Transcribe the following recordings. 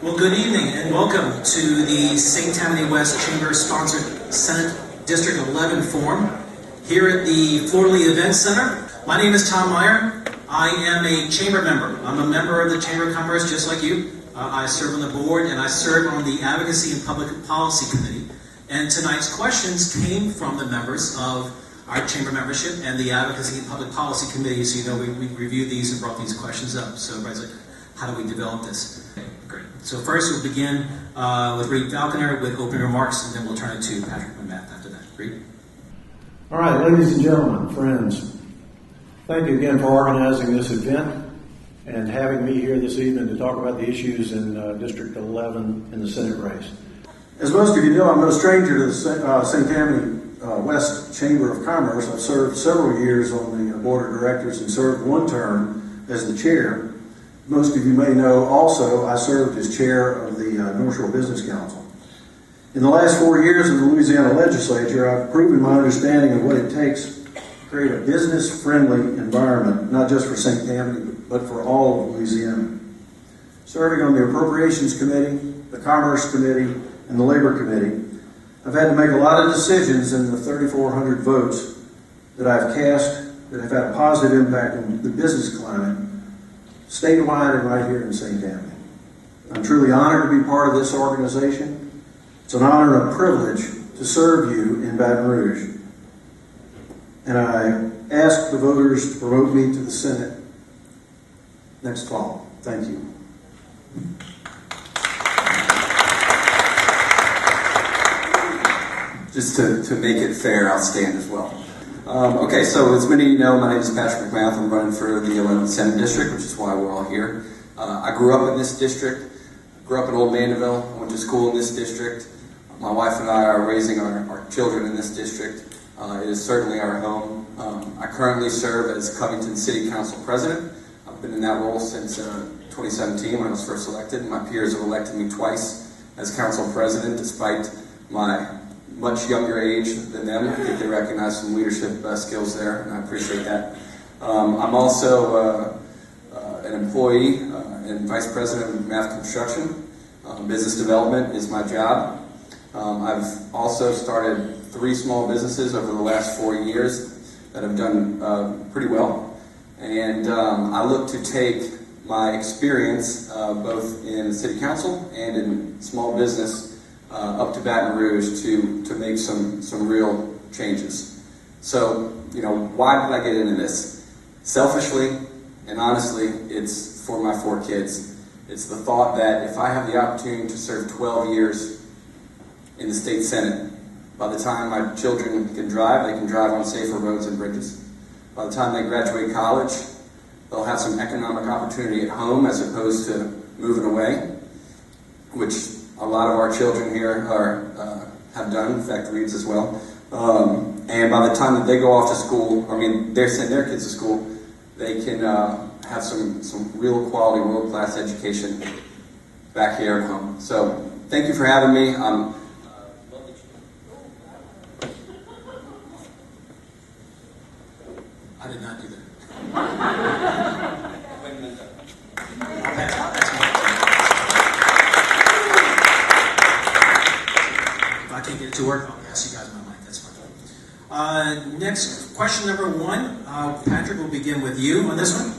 Well, good evening and welcome to the St. Tammany West Chamber-sponsored Senate District 11 Forum here at the Fleur-Lee Event Center. My name is Tom Meyer. I am a Chamber member. I'm a member of the Chamber of Commerce just like you. I serve on the board and I serve on the Advocacy and Public Policy Committee. And tonight's questions came from the members of our Chamber membership and the Advocacy and Public Policy Committee. So you know we reviewed these and brought these questions up. So everybody's like, how do we develop this? Okay, great. So first we'll begin with Reed Falconer with opening remarks, and then we'll turn it to Patrick McMath after that. Reed? All right, ladies and gentlemen, friends, thank you again for organizing this event and having me here this evening to talk about the issues in District 11 in the Senate race. As most of you know, I'm no stranger to the St. Tammany West Chamber of Commerce. I've served several years on the board of directors and served one term as the chair. Most of you may know also I served as chair of the North Shore Business Council. In the last 4 years in the Louisiana legislature, I've proven my understanding of what it takes to create a business-friendly environment, not just for St. Tammany, but for all of Louisiana. Serving on the Appropriations Committee, the Commerce Committee, and the Labor Committee, I've had to make a lot of decisions in the 3,400 votes that I've cast that have had a positive impact on the business climate statewide and right here in St. Tammany. I'm truly honored to be part of this organization. It's an honor and a privilege to serve you in Baton Rouge. And I ask the voters to promote me to the Senate next fall. Thank you. Just to make it fair, I'll stand as well. Okay, so as many of you know, my name is Patrick McMath. I'm running for the 11th Senate District, which is why we're all here. I grew up in this district, grew up in Old Mandeville, went to school in this district. My wife and I are raising our children in this district. It is certainly our home. I currently serve as Covington City Council President. I've been in that role since 2017 when I was first elected. My peers have elected me twice as Council President, despite my much younger age than them. I think they recognize some leadership skills there, and I appreciate that. I'm also an employee and Vice President of Math Construction. Business development is my job. I've also started 3 small businesses over the last 4 years that have done pretty well. And I look to take my experience both in City Council and in small business up to Baton Rouge to make some real changes. So, you know, why did I get into this? Selfishly and honestly, it's for my 4 kids. It's the thought that if I have the opportunity to serve 12 years in the state Senate, by the time my children can drive, they can drive on safer roads and bridges. By the time they graduate college, they'll have some economic opportunity at home as opposed to moving away, which a lot of our children here have done, in fact, Reed's as well. And by the time that they go off to school, they're sending their kids to school, they can have some real quality, world-class education back here at home. So thank you for having me. I did not do that. If I can't get it to work, I'll ask you guys my mic. That's fine. Next, question number 1. Patrick, will begin with you on this one.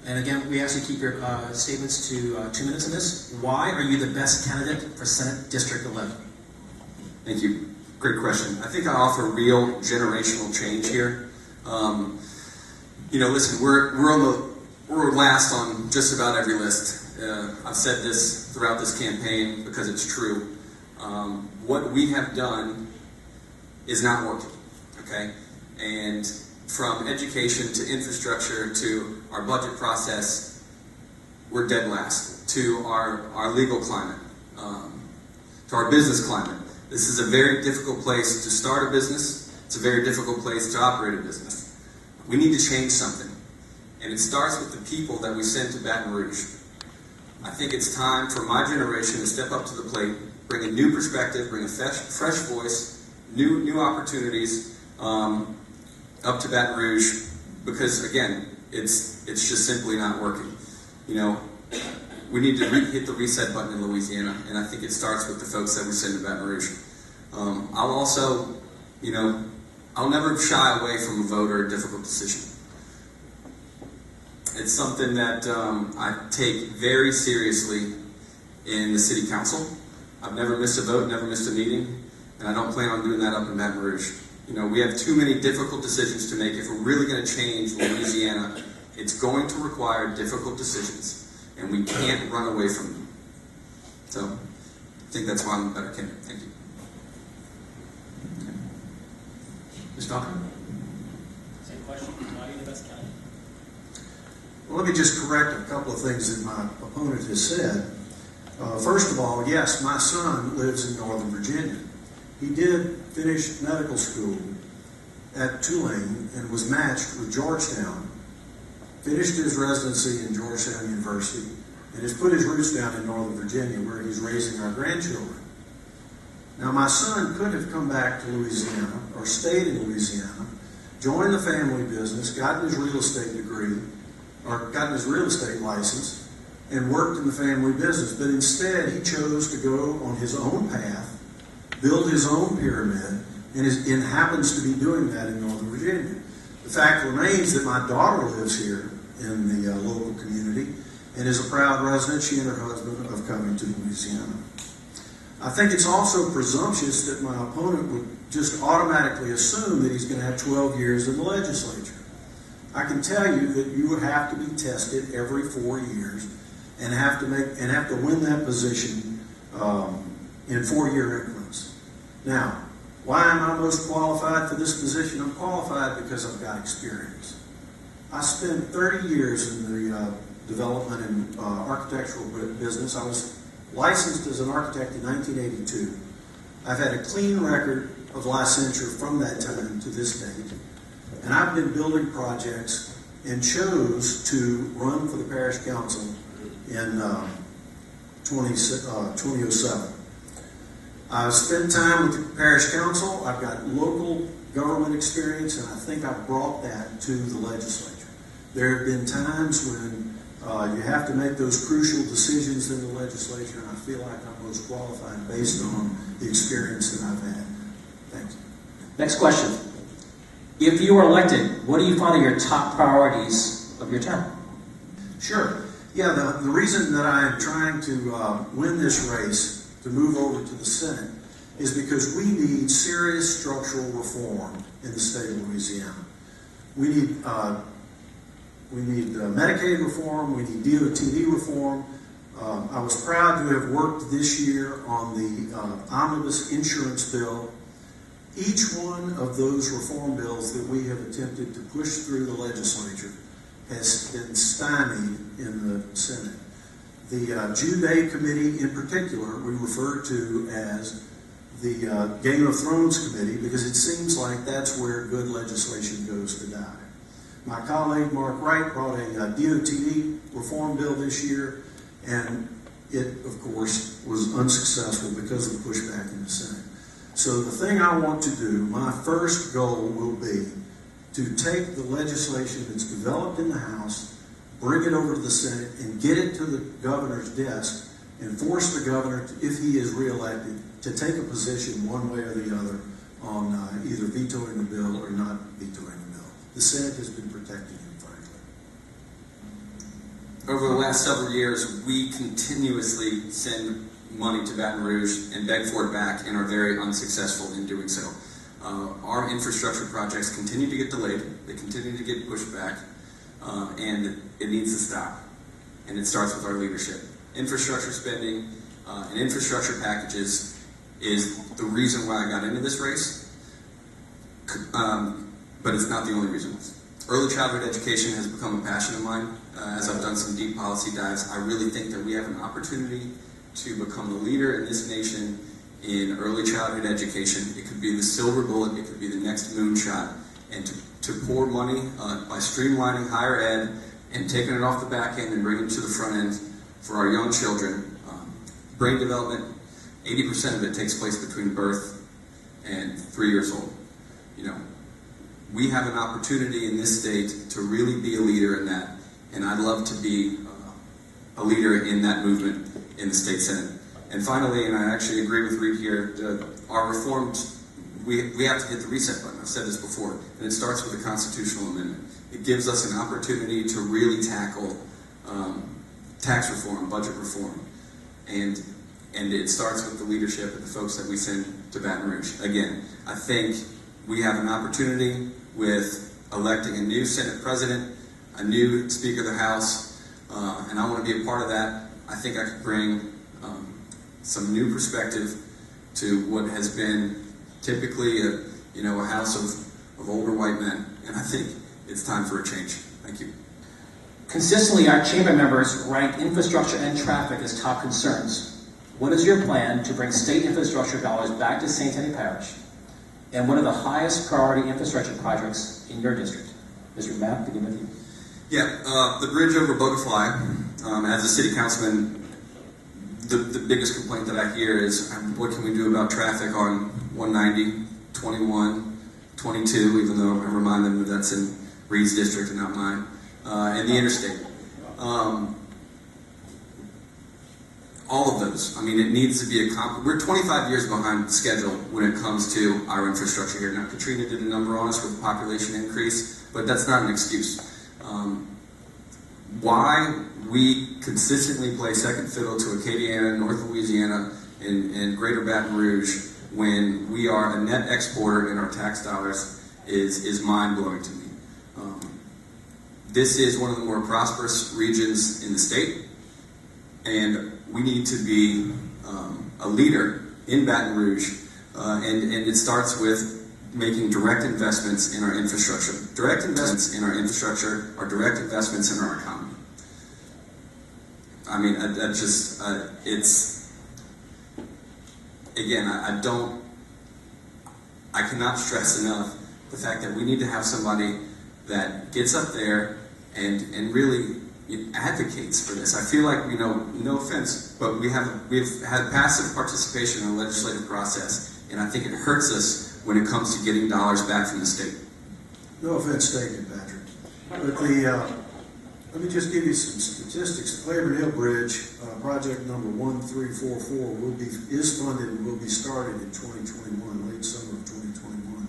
And again, we ask you to keep your statements to 2 minutes on this. Why are you the best candidate for Senate District 11? Thank you. Great question. I think I offer real generational change here. Listen, we're last on just about every list. I've said this throughout this campaign because it's true. What we have done is not working, okay? And from education to infrastructure to our budget process, we're dead last. To our legal climate, to our business climate. This is a very difficult place to start a business. It's a very difficult place to operate a business. We need to change something. And it starts with the people that we send to Baton Rouge. I think it's time for my generation to step up to the plate, bring a new perspective, bring a fresh voice, new opportunities up to Baton Rouge, because again, it's just simply not working. we need to hit the reset button in Louisiana, and I think it starts with the folks that we send to Baton Rouge. I'll also, I'll never shy away from a vote or a difficult decision. It's something that I take very seriously in the city council. I've never missed a vote, never missed a meeting, and I don't plan on doing that up in Baton Rouge. We have too many difficult decisions to make. If we're really going to change Louisiana, it's going to require difficult decisions, and we can't run away from them. So, I think that's why I'm a better candidate. Thank you. Ms. Falcon? Same question. Why are you the best candidate? Well, let me just correct a couple of things that my opponent has said. First of all, yes, my son lives in Northern Virginia. He did finish medical school at Tulane and was matched with Georgetown, finished his residency in Georgetown University, and has put his roots down in Northern Virginia where he's raising our grandchildren. Now, my son could have come back to Louisiana or stayed in Louisiana, joined the family business, gotten his real estate degree, or gotten his real estate license, and worked in the family business. But instead, he chose to go on his own path, build his own pyramid, and happens to be doing that in Northern Virginia. The fact remains that my daughter lives here in the local community and is a proud resident, she and her husband, of Covington, Louisiana. I think it's also presumptuous that my opponent would just automatically assume that he's going to have 12 years in the legislature. I can tell you that you would have to be tested every 4 years and have to win that position in 4-year increments. Now, why am I most qualified for this position? I'm qualified because I've got experience. I spent 30 years in the development and architectural business. I was licensed as an architect in 1982. I've had a clean record of licensure from that time to this date. And I've been building projects and chose to run for the parish council in 2007. I've spent time with the parish council. I've got local government experience, and I think I've brought that to the legislature. There have been times when you have to make those crucial decisions in the legislature, and I feel like I'm most qualified based on the experience that I've had. Thank you. Next question. If you are elected, what do you find are your top priorities of your term? Sure. Yeah, the reason that I'm trying to win this race to move over to the Senate is because we need serious structural reform in the state of Louisiana. We need Medicaid reform. We need DOTD reform. I was proud to have worked this year on the omnibus insurance bill. Each one of those reform bills that we have attempted to push through the legislature has been stymied in the Senate. The Jew Day Committee in particular, we refer to as the Game of Thrones Committee because it seems like that's where good legislation goes to die. My colleague Mark Wright brought a DOTD reform bill this year, and it, of course, was unsuccessful because of the pushback in the Senate. So the thing I want to do, my first goal will be to take the legislation that's developed in the House, bring it over to the Senate, and get it to the governor's desk and force the governor, if he is reelected, to take a position one way or the other on either vetoing the bill or not vetoing the bill. The Senate has been protecting him, frankly. Over the last several years, we continuously send money to Baton Rouge and beg for it back and are very unsuccessful in doing so. Our infrastructure projects continue to get delayed, they continue to get pushed back, and it needs to stop. And it starts with our leadership. Infrastructure spending and infrastructure packages is the reason why I got into this race, but it's not the only reason. Early childhood education has become a passion of mine. As I've done some deep policy dives, I really think that we have an opportunity to become the leader in this nation in early childhood education. It could be the silver bullet, it could be the next moonshot, and to pour money by streamlining higher ed and taking it off the back end and bringing it to the front end for our young children. Brain development, 80% of it takes place between birth and 3 years old. We have an opportunity in this state to really be a leader in that, and I'd love to be a leader in that movement in the state Senate. And finally, and I actually agree with Reed here, our reforms, we have to hit the reset button. I've said this before, and it starts with a constitutional amendment. It gives us an opportunity to really tackle tax reform, budget reform, and it starts with the leadership and the folks that we send to Baton Rouge. Again, I think we have an opportunity with electing a new Senate president, a new Speaker of the House, and I want to be a part of that. I think I could bring some new perspective to what has been typically a house of older white men, and I think it's time for a change. Thank you. Consistently, our chamber members rank infrastructure and traffic as top concerns. What is your plan to bring state infrastructure dollars back to St. Tammany Parish? And what are the highest priority infrastructure projects in your district? Mr. Mapp, begin with you. Yeah, the bridge over Bogafly. As a city councilman, the biggest complaint that I hear is, what can we do about traffic on 190, 21, 22, even though I remind them that that's in Reed's district and not mine, and the interstate. All of those. I mean, it needs to be we're 25 years behind schedule when it comes to our infrastructure here. Now, Katrina did a number on us with population increase, but that's not an excuse. Why we consistently play second fiddle to Acadiana, North Louisiana, and Greater Baton Rouge when we are a net exporter in our tax dollars is mind-blowing to me. This is one of the more prosperous regions in the state, and we need to be a leader in Baton Rouge, and it starts with making direct investments in our infrastructure. Direct investments in our infrastructure are direct investments in our economy. I mean, it's, again, I cannot stress enough the fact that we need to have somebody that gets up there and really advocates for this. I feel like, no offense, but we've had passive participation in the legislative process, and I think it hurts us when it comes to getting dollars back from the state. No offense taken, Patrick. But let me just give you some statistics. The Claiborne Hill Bridge, project number 1344, is funded and will be started in 2021, late summer of 2021.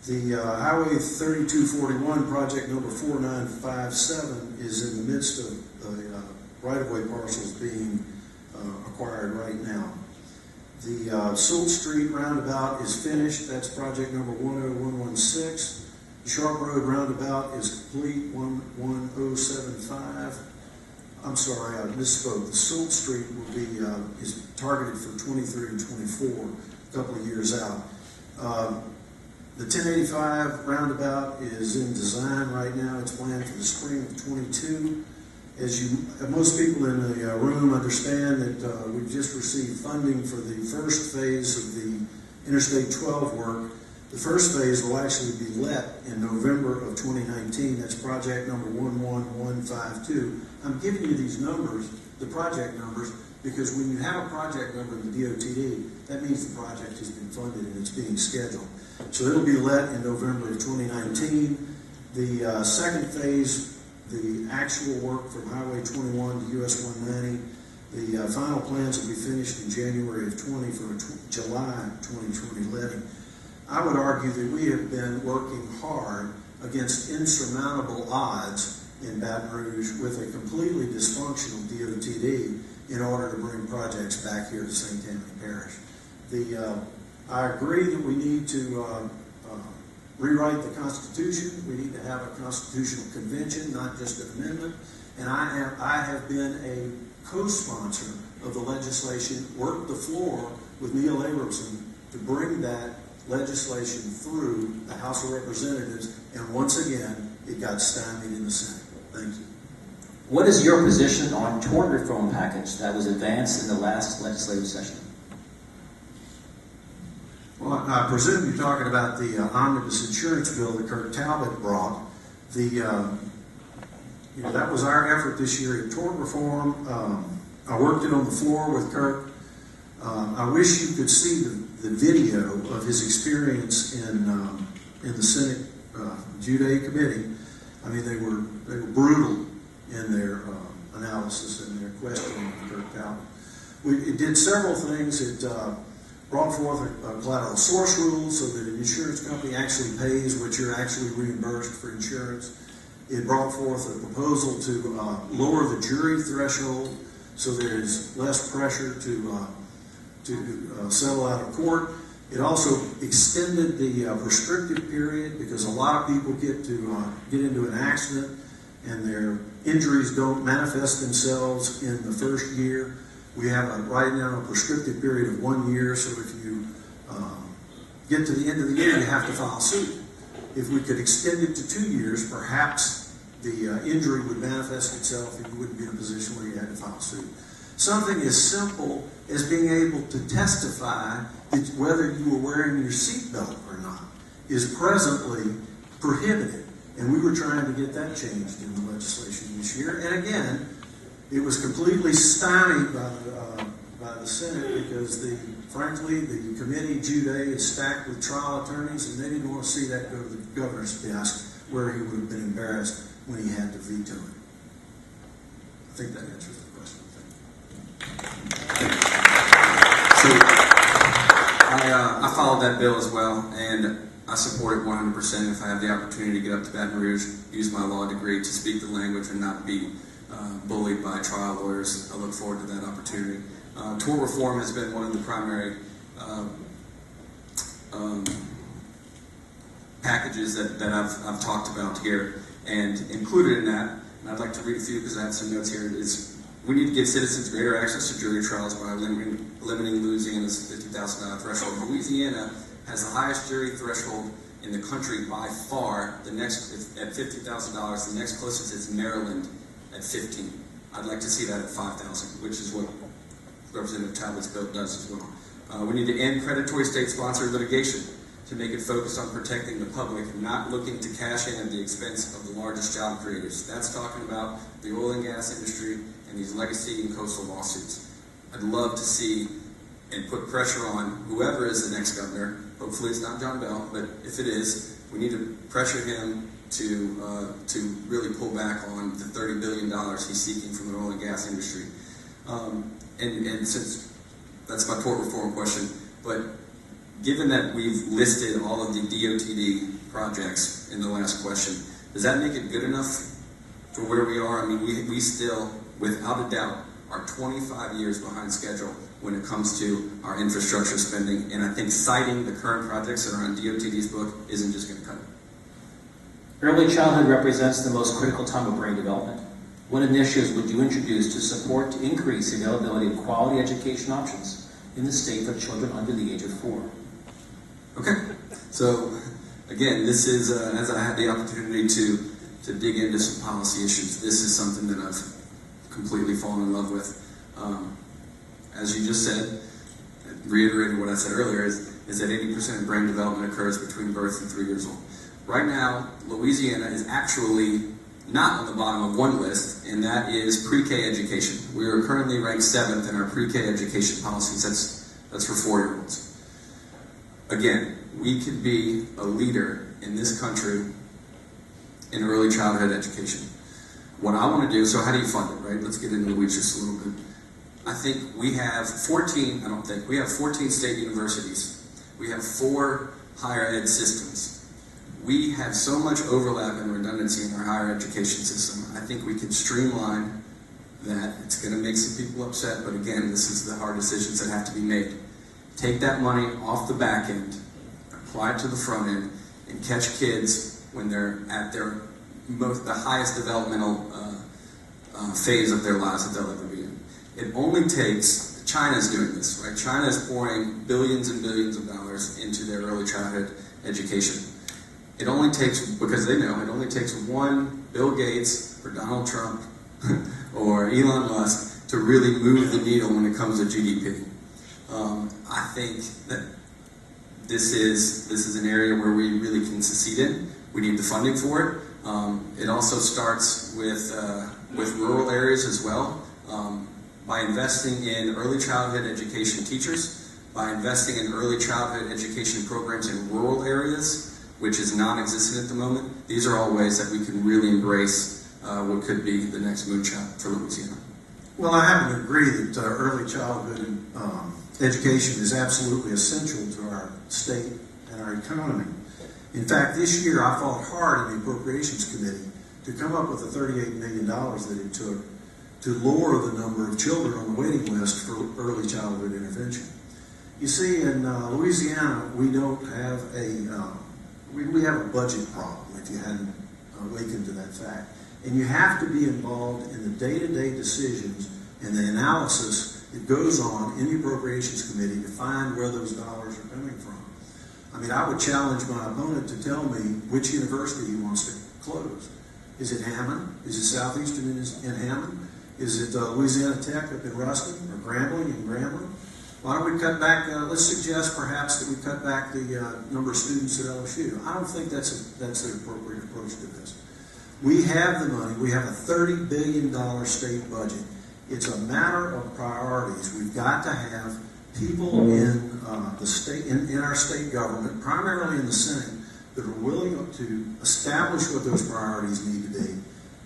The Highway 3241, project number 4957, is in the midst of right-of-way parcels being acquired right now. The Soult Street roundabout is finished. That's project number 10116. The Sharp Road roundabout is complete, 11075. I'm sorry, I misspoke. The Soult Street will be is targeted for 23 and 24, a couple of years out. The 1085 roundabout is in design right now. It's planned for the spring of 22. As most people in the room understand, that we've just received funding for the first phase of the Interstate 12 work. The first phase will actually be let in November of 2019. That's project number 11152. I'm giving you these numbers, the project numbers, because when you have a project number in the DOTD, that means the project has been funded and it's being scheduled. So it'll be let in November of 2019. The second phase, the actual work from Highway 21 to US 190, the final plans will be finished in January of 20 for a July 2020 letting. I would argue that we have been working hard against insurmountable odds in Baton Rouge with a completely dysfunctional DOTD in order to bring projects back here to St. Tammany Parish. I agree that we need to rewrite the Constitution. We need to have a constitutional convention, not just an amendment. And I have been a co-sponsor of the legislation, worked the floor with Neil Abramson to bring that legislation through the House of Representatives, and once again, it got stymied in the Senate. Thank you. What is your position on tort reform package that was advanced in the last legislative session? Well, I presume you're talking about the omnibus insurance bill that Kirk Talbot brought. That was our effort this year in tort reform. I worked it on the floor with Kirk. I wish you could see the video of his experience in the Senate Judiciary Committee. I mean, they were brutal in their analysis in their questioning of Kirk Talbot. It did several things. It brought forth a collateral source rule so that an insurance company actually pays what you're actually reimbursed for insurance. It brought forth a proposal to lower the jury threshold so there's less pressure to settle out of court. It also extended the prescriptive period because a lot of people get into an accident and their injuries don't manifest themselves in the first year. We have right now a prescriptive period of 1 year, so if you get to the end of the year, you have to file suit. If we could extend it to 2 years, perhaps the injury would manifest itself and you wouldn't be in a position where you had to file suit. Something as simple as being able to testify that whether you were wearing your seatbelt or not is presently prohibited. And we were trying to get that changed in the legislation this year. And again, it was completely stymied by the Senate because, frankly, the committee, Jude A, is stacked with trial attorneys, and they didn't want to see that go to the governor's desk where he would have been embarrassed when he had to veto it. I think that answers the question. So I followed that bill as well, and I support it 100% if I have the opportunity to get up to Baton Rouge, use my law degree to speak the language and not be bullied by trial lawyers. I look forward to that opportunity. Tort reform has been one of the primary packages that I've talked about here, and included in that, and I'd like to read a few because I have some notes here, is we need to give citizens greater access to jury trials by limiting Louisiana's $50,000 threshold. Louisiana has the highest jury threshold in the country by far. The next at $50,000. The next closest is Maryland at $15,000. I'd like to see that at $5,000, which is what Representative Talbot's bill does as well. We need to end predatory state-sponsored litigation to make it focused on protecting the public and not looking to cash in at the expense of the largest job creators. That's talking about the oil and gas industry and these legacy and coastal lawsuits. I'd love to see and put pressure on whoever is the next governor. Hopefully it's not John Bell, but if it is, we need to pressure him to really pull back on the $30 billion he's seeking from the oil and gas industry. And since that's my tort reform question, but given that we've listed all of the DOTD projects in the last question, does that make it good enough for where we are? I mean, we still, without a doubt, are 25 years behind schedule when it comes to our infrastructure spending, and I think citing the current projects that are on DOTD's book isn't just going to cut it. Early childhood represents the most critical time of brain development. What initiatives would you introduce to support to increase the availability of quality education options in the state for children under the age of 4? Okay, so again, this is, as I had the opportunity to dig into some policy issues, this is something that I've completely fallen in love with. As you just said, reiterating what I said earlier, is that 80% of brain development occurs between birth and 3 years old. Right now, Louisiana is actually not on the bottom of one list, and that is pre-K education. We are currently ranked 7th in our pre-K education policies. That's for 4-year-olds. Again, we could be a leader in this country in early childhood education. What I want to do, so how do you fund it, right? Let's get into the weeds just a little bit. I think we have 14 state universities. We have 4 higher ed systems. We have so much overlap and redundancy in our higher education system. I think we can streamline that. It's going to make some people upset, but again, this is the hard decisions that have to be made. Take that money off the back end, apply it to the front end, and catch kids when they're at the highest developmental phase of their lives that they'll ever be in. It only takes, China's doing this, right? China is pouring billions and billions of dollars into their early childhood education. It only takes, because they know, it only takes one Bill Gates or Donald Trump or Elon Musk to really move the needle when it comes to GDP. I think that this is an area where we really can succeed in. We need the funding for it. It also starts with rural areas as well. By investing in early childhood education teachers, by investing in early childhood education programs in rural areas, which is non-existent at the moment. These are all ways that we can really embrace what could be the next moonshot for Louisiana. Well, I happen to agree that early childhood education is absolutely essential to our state and our economy. In fact, this year I fought hard in the Appropriations Committee to come up with the $38 million that it took to lower the number of children on the waiting list for early childhood intervention. You see, in Louisiana, we don't have we have a budget problem, if you hadn't awakened to that fact. And you have to be involved in the day-to-day decisions and the analysis that goes on in the Appropriations Committee to find where those dollars are coming from. I mean, I would challenge my opponent to tell me which university he wants to close. Is it Hammond? Is it Southeastern in Hammond? Is it Louisiana Tech up in Ruston, or Grambling in Grambling? Why don't we cut back, let's suggest perhaps that we cut back the number of students at LSU. I don't think that's the appropriate approach to this. We have the money. We have a $30 billion state budget. It's a matter of priorities. We've got to have people in the state, in our state government, primarily in the Senate, that are willing to establish what those priorities need to be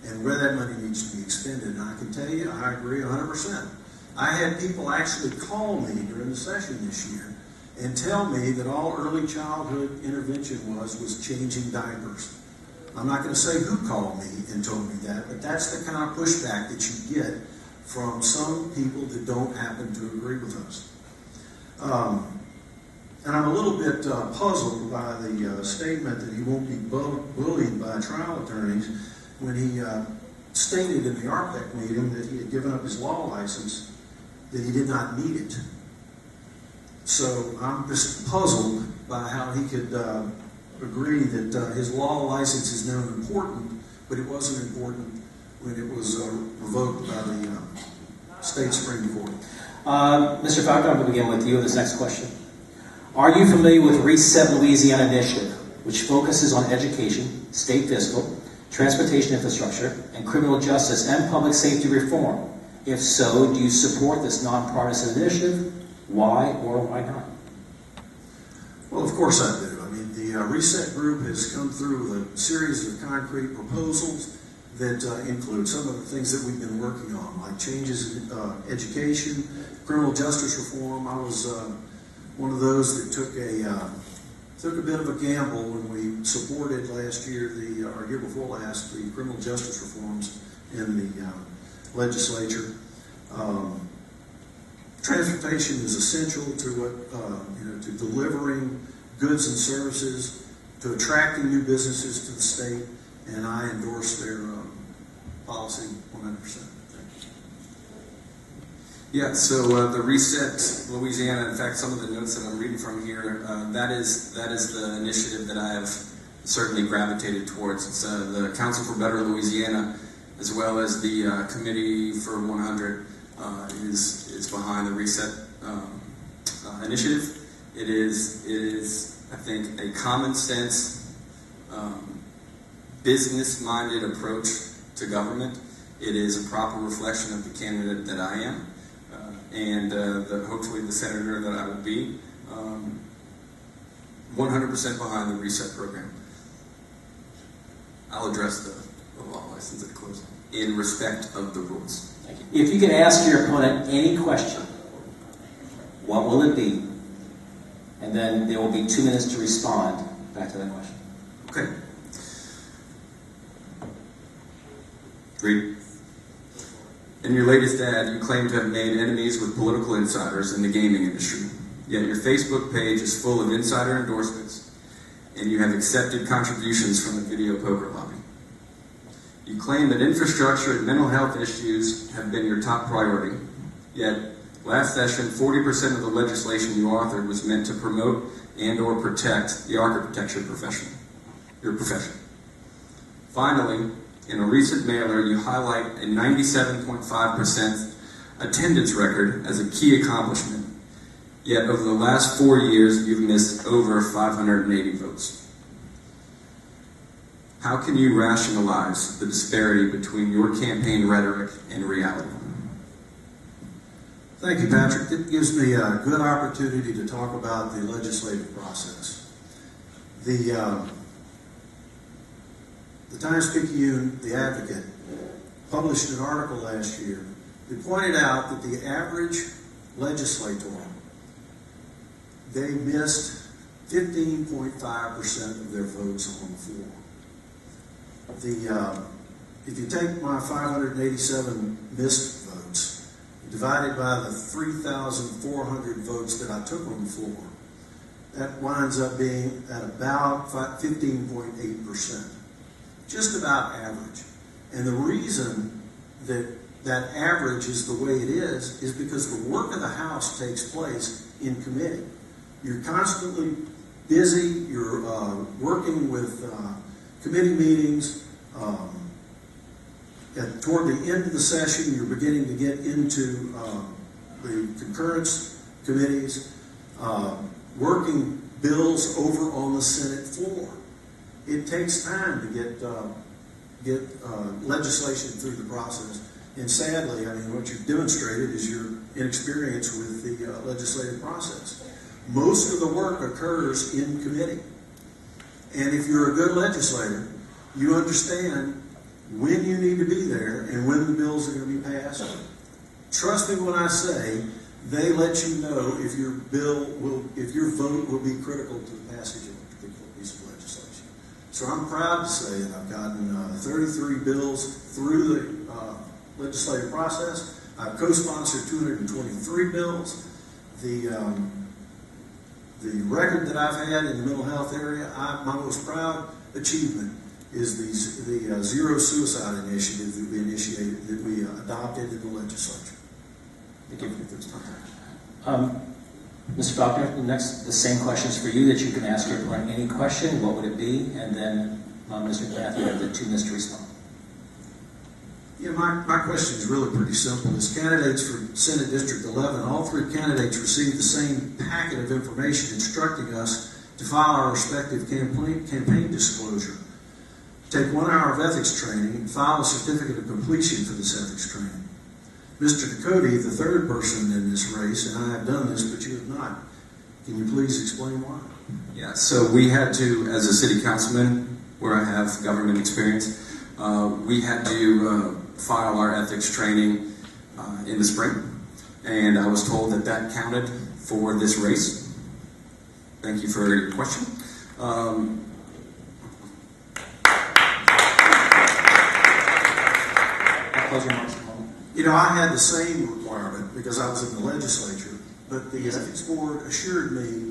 and where that money needs to be expended. And I can tell you, I agree 100%. I had people actually call me during the session this year and tell me that all early childhood intervention was changing diapers. I'm not going to say who called me and told me that, but that's the kind of pushback that you get from some people that don't happen to agree with us. And I'm a little bit puzzled by the statement that he won't be bullied by trial attorneys when he stated in the RPEC meeting that he had given up his law license, that he did not need it. So I'm just puzzled by how he could agree that his law license is now important, but it wasn't important when it was revoked by the state Supreme Court. Mr. Falconer, I'm going to begin with you with this next question. Are you familiar with Reset Louisiana Initiative, which focuses on education, state fiscal, transportation infrastructure, and criminal justice and public safety reform? If so, do you support this nonpartisan initiative? Why or why not? Well, of course I do. I mean, the Reset Group has come through with a series of concrete proposals that include some of the things that we've been working on, like changes in education, criminal justice reform. I was one of those that took a bit of a gamble when we supported last year, or year before last, the criminal justice reforms in the legislature. Transportation is essential to what to delivering goods and services, to attracting new businesses to the state, and I endorse their policy 100%. Yeah, so the Reset Louisiana, in fact, some of the notes that I'm reading from here, that is the initiative that I have certainly gravitated towards. It's the Council for Better Louisiana, as well as the Committee for 100 is behind the Reset initiative. It is, I think, a common sense, business-minded approach to government. It is a proper reflection of the candidate that I am. And hopefully the senator that I will be, 100% behind the Reset program. I'll address the law license at closing in respect of the rules. Thank you. If you could ask your opponent any question, what will it be? And then there will be 2 minutes to respond back to that question. Okay. Read. In your latest ad, you claim to have made enemies with political insiders in the gaming industry. Yet your Facebook page is full of insider endorsements, and you have accepted contributions from the video poker lobby. You claim that infrastructure and mental health issues have been your top priority. Yet, last session, 40% of the legislation you authored was meant to promote and or protect the architecture profession, your profession. Finally, in a recent mailer, you highlight a 97.5% attendance record as a key accomplishment. Yet, over the last 4 years, you've missed over 580 votes. How can you rationalize the disparity between your campaign rhetoric and reality? Thank you, Patrick. It gives me a good opportunity to talk about the legislative process. The the Times-Picayune, the Advocate, published an article last year that pointed out that the average legislator, they missed 15.5% of their votes on the floor. If you take my 587 missed votes, divided by the 3,400 votes that I took on the floor, that winds up being at about 15.8%. Just about average. And the reason that that average is the way it is because the work of the House takes place in committee. You're constantly busy, you're working with committee meetings. Toward the end of the session, you're beginning to get into the concurrence committees, working bills over on the Senate floor. It takes time to get legislation through the process. And sadly, I mean, what you've demonstrated is your inexperience with the legislative process. Most of the work occurs in committee. And if you're a good legislator, you understand when you need to be there and when the bills are going to be passed. Trust me when I say they let you know if your vote will be critical to the passage of a particular piece of legislation. So I'm proud to say that I've gotten 33 bills through the legislative process. I've co-sponsored 223 bills. The record that I've had in the mental health area, my most proud achievement is the Zero Suicide Initiative that we adopted in the legislature. Thank you. Mr. Faulkner, the same questions for you that you can ask your opponent any question. What would it be? And then Mr. McMath, you have the 2 minutes to respond. Yeah, my question is really pretty simple. As candidates for Senate District 11, all 3 candidates received the same packet of information instructing us to file our respective campaign disclosure, take 1 hour of ethics training, and file a certificate of completion for this ethics training. Mr. Ducote, the 3rd person in this race, and I have done this, but you have not. Can you please explain why? Yeah, so we had to, as a city councilman, where I have government experience, we had to file our ethics training in the spring, and I was told that counted for this race. Thank you for your question. Close your remarks. You know, I had the same requirement because I was in the legislature, but the ethics board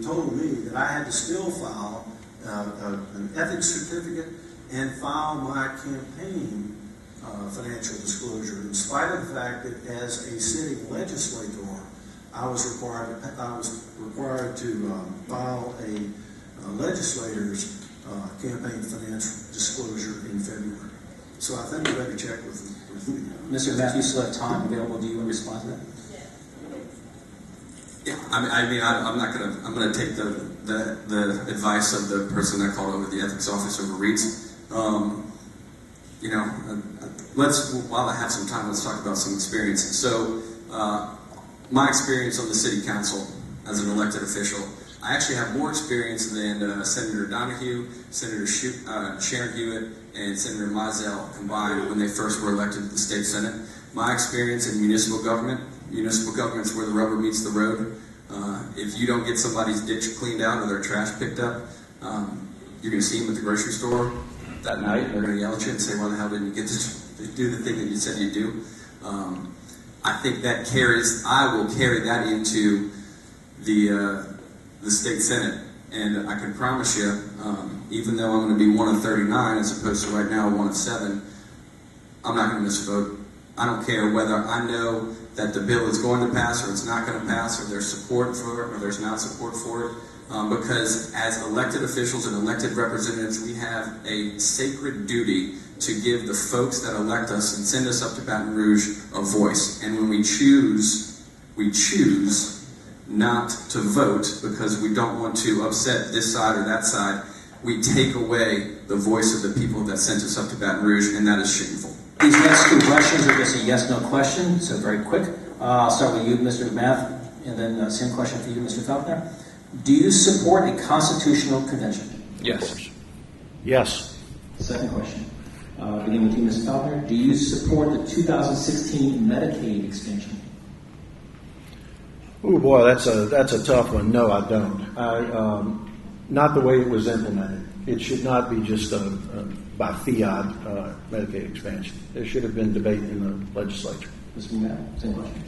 told me that I had to still file an ethics certificate and file my campaign financial disclosure, in spite of the fact that as a sitting legislator, I was required to file a legislator's campaign financial disclosure in February. So I think we better check with the Mr. McMath, you still have time available. Do you want to respond to that? Yeah, I'm going to take the advice of the person that called over the ethics office over Reed's. While I have some time, let's talk about some experience. So, my experience on the city council as an elected official, I actually have more experience than Senator Donahue, Senator Sharon Hewitt, and Senator Mizell combined when they first were elected to the state senate. My experience in municipal government's where the rubber meets the road. If you don't get somebody's ditch cleaned out or their trash picked up, you're going to see them at the grocery store that night, and they're going to yell at you and say, "Why the hell didn't you get to do the thing that you said you'd do?" I think I will carry that into the state senate, and I can promise you, even though I'm going to be 1 of 39 as opposed to right now 1 of 7, I'm not going to miss a vote. I don't care whether I know that the bill is going to pass or it's not going to pass, or there's support for it or there's not support for it, because as elected officials and elected representatives, we have a sacred duty to give the folks that elect us and send us up to Baton Rouge a voice. And when we choose not to vote because we don't want to upset this side or that side, we take away the voice of the people that sent us up to Baton Rouge, and that is shameful. These next 2 questions are just a yes/no question, so very quick. I'll start with you, Mr. McMath, and then same question for you, Mr. Faulkner. Do you support a constitutional convention? Yes. Yes. Second question. Beginning with you, Ms. Faulkner. Do you support the 2016 Medicaid extension? Oh boy, that's a tough one. No, I don't. Not the way it was implemented. It should not be just by fiat Medicaid expansion. There should have been debate in the legislature. Ms. McMahon, same question.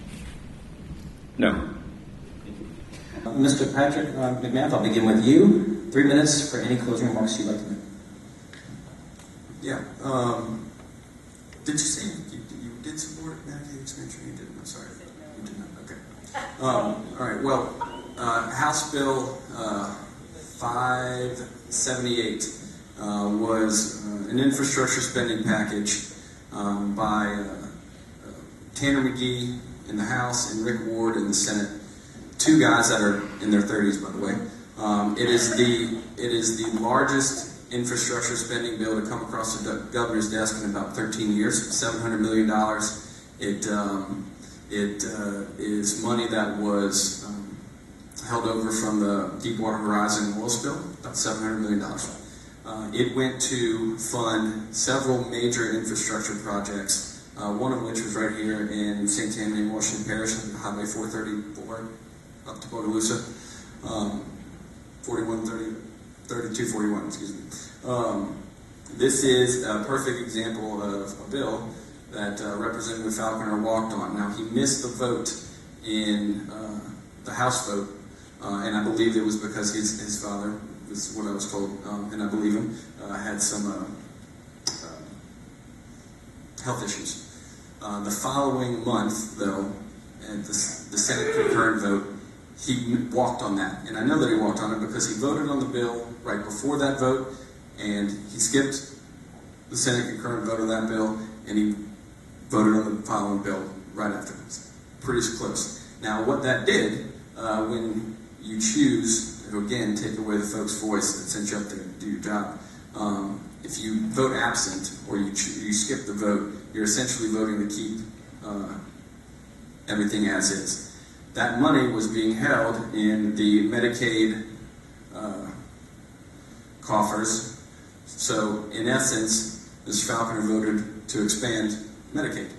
No. Mr. Patrick McMahon, I'll begin with you. 3 minutes for any closing remarks you'd like to make. Yeah. Did you say you did support Medicaid expansion? You didn't. I'm sorry. You did not. Okay. All right. Well, House Bill 578 was an infrastructure spending package by Tanner McGee in the House and Rick Ward in the Senate. Two guys that are in their 30s, by the way. It is the largest infrastructure spending bill to come across the governor's desk in about 13 years. $700 million. It is money that was held over from the Deepwater Horizon oil spill, about $700 million. It went to fund several major infrastructure projects, one of which was right here in St. Tammany, Washington Parish, Highway 434 up to Bogalusa, 3241, excuse me. This is a perfect example of a bill that Representative Falconer walked on. Now, he missed the vote in the House vote, and I believe it was because his father, this is what I was told, and I believe him, had some health issues. The following month, though, at the Senate concurrent vote, he walked on that. And I know that he walked on it because he voted on the bill right before that vote, and he skipped the Senate concurrent vote on that bill, and he voted on the following bill right afterwards. Pretty close. Now, what that did, when you choose to, again, take away the folks' voice that sent you up there to do your job, if you vote absent or you skip the vote, you're essentially voting to keep everything as is. That money was being held in the Medicaid coffers. So, in essence, Mr. Falconer voted to expand Medicaid.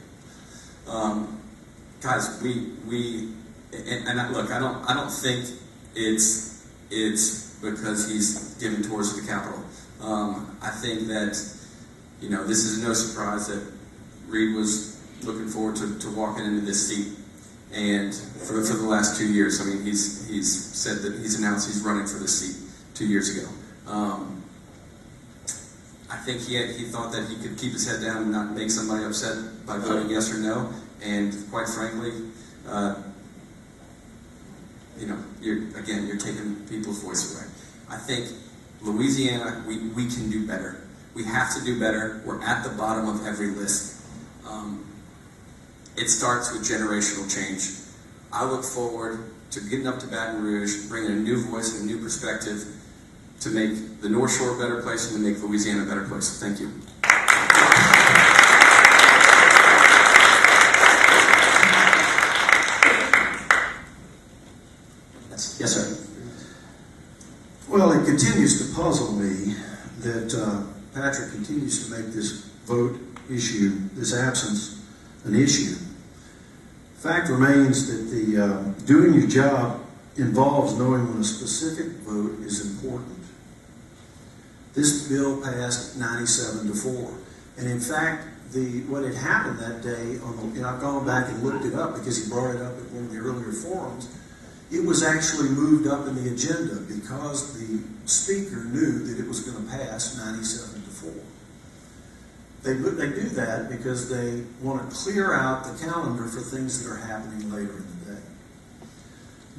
Guys, look, I don't think it's because he's given tours of the Capitol. I think that, this is no surprise that Reed was looking forward to walking into this seat. And for the last 2 years, I mean, he's said that he's announced he's running for this seat 2 years ago. I think he thought that he could keep his head down and not make somebody upset by voting yes or no. And quite frankly, you're taking people's voice away. I think Louisiana, we can do better. We have to do better. We're at the bottom of every list. It starts with generational change. I look forward to getting up to Baton Rouge, bringing a new voice and a new perspective to make the North Shore a better place and to make Louisiana a better place. Thank you. Yes, sir. Well, it continues to puzzle me that Patrick continues to make this vote issue, this absence, an issue. Fact remains that the doing your job involves knowing when a specific vote is important. This bill passed 97-4, and in fact, what had happened that day, I've gone back and looked it up because he brought it up at one of the earlier forums. It was actually moved up in the agenda because the speaker knew that it was going to pass 97-4. They do that because they want to clear out the calendar for things that are happening later in the day.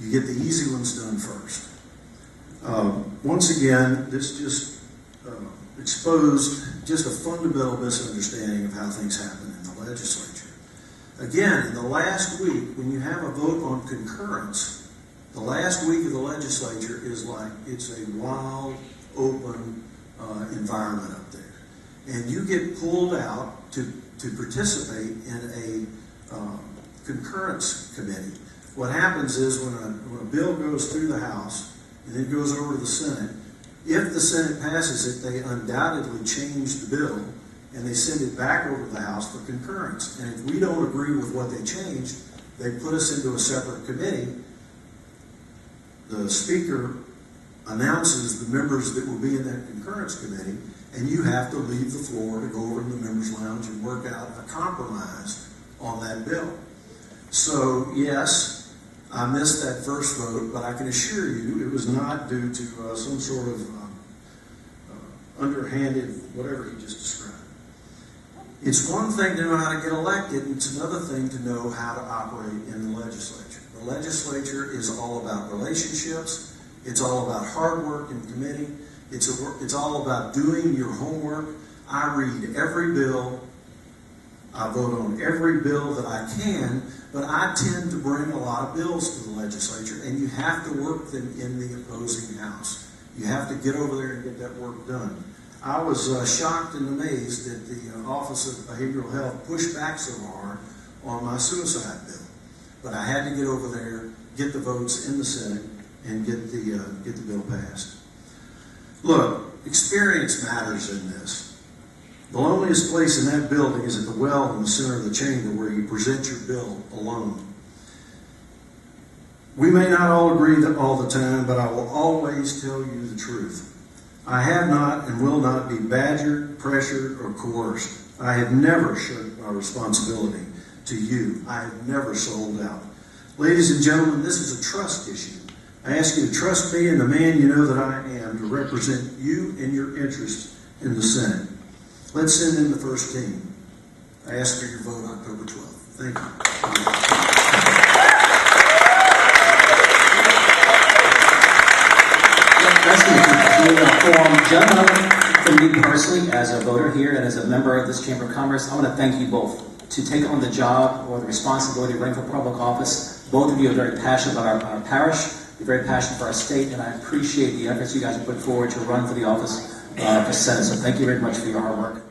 You get the easy ones done first. Once again, this just exposed just a fundamental misunderstanding of how things happen in the legislature. Again, in the last week, when you have a vote on concurrence, the last week of the legislature is like it's a wild, open environment up there. And you get pulled out to participate in a concurrence committee. What happens is when a bill goes through the House and then goes over to the Senate, if the Senate passes it, they undoubtedly change the bill and they send it back over to the House for concurrence. And if we don't agree with what they changed, they put us into a separate committee. The Speaker announces the members that will be in that concurrence committee, and you have to leave the floor to go over to the members' lounge and work out a compromise on that bill. So, yes, I missed that first vote, but I can assure you it was not due to some sort of underhanded, whatever he just described. It's one thing to know how to get elected, and it's another thing to know how to operate in the legislature. The legislature is all about relationships. It's all about hard work in committee. It's all about doing your homework. I read every bill. I vote on every bill that I can, but I tend to bring a lot of bills to the legislature, and you have to work them in the opposing house. You have to get over there and get that work done. I was shocked and amazed that the Office of Behavioral Health pushed back so hard on my suicide bill. But I had to get over there, get the votes in the Senate, and get the bill passed. Look, experience matters in this. The loneliest place in that building is at the well in the center of the chamber where you present your bill alone. We may not all agree all the time, but I will always tell you the truth. I have not and will not be badgered, pressured, or coerced. I have never shirked my responsibility to you. I have never sold out. Ladies and gentlemen, this is a trust issue. I ask you to trust me and the man you know that I am to represent you and your interests in the Senate. Let's send in the first team. I ask for your vote October 12th. Thank you. That's going to conclude our forum. Gentlemen, for me personally, as a voter here and as a member of this Chamber of Commerce, I want to thank you both to take on the job or the responsibility of running for public office. Both of you are very passionate about our parish. You're very passionate for our state, and I appreciate the efforts you guys have put forward to run for the office for Senate. So thank you very much for your hard work.